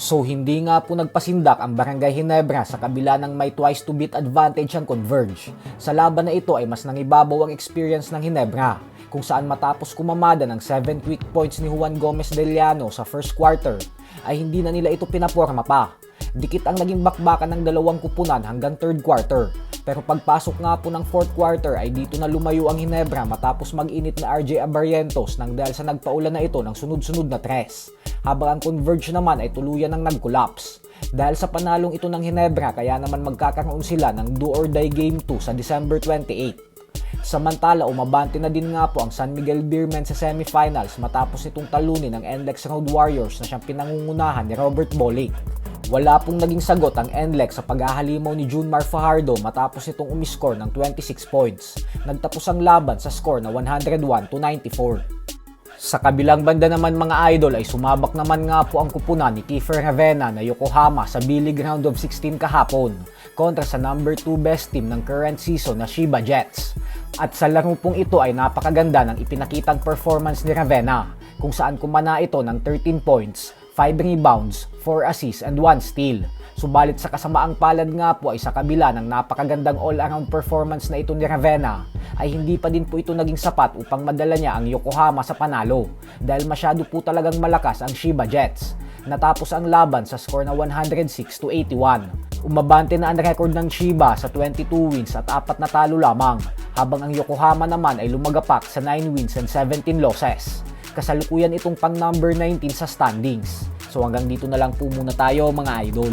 So hindi nga po nagpasindak ang Barangay Ginebra sa kabila ng may twice to beat advantage ang Converge. Sa laban na ito ay mas nangibabaw ang experience ng Ginebra, kung saan matapos kumamada ng 7 quick points ni Juan Gomez de Llano sa first quarter, ay hindi na nila ito pinaporma pa. Dikit ang naging bakbakan ng dalawang kupunan hanggang third quarter. Pero pagpasok nga po ng fourth quarter ay dito na lumayo ang Ginebra matapos mag-init na RJ Abarrientos nang dahil sa nagpaulan na ito ng sunod-sunod na tres. Habang ang Converge naman ay tuluyan ng nag-collapse. Dahil sa panalong ito ng Ginebra kaya naman magkakaroon sila ng do or die game 2 sa December 28. Samantala, umabante na din nga po ang San Miguel Beermen sa semifinals matapos itong talunin ng NLEX Road Warriors na siyang pinangungunahan ni Robert Bolick. Wala pong naging sagot ang NLEX sa paghahalimaw ni Junmar Fajardo matapos itong umiscore ng 26 points. Nagtapos ang laban sa score na 101-94. Sa kabilang banda naman mga idol ay sumabak naman nga po ang kupunan ni Kiefer Ravena na Yokohama sa B-League Round of 16 kahapon kontra sa number 2 best team ng current season na Chiba Jets. At sa laro pong ito ay napakaganda ng ipinakitang performance ni Ravena kung saan kumana ito ng 13 points, 5 rebounds, 4 assists and 1 steal. Subalit sa kasamaang palad nga po ay sa kabila ng napakagandang all-around performance na ito ni Ravena ay hindi pa din po ito naging sapat upang madala niya ang Yokohama sa panalo dahil masyado po talagang malakas ang Chiba Jets. Natapos ang laban sa score na 106-81. Umabante na ang record ng Chiba sa 22 wins at 4 na talo lamang habang ang Yokohama naman ay lumagapak sa 9 wins and 17 losses. Kasalukuyan itong pang number 19 sa standings. So hanggang dito na lang po muna tayo mga idol.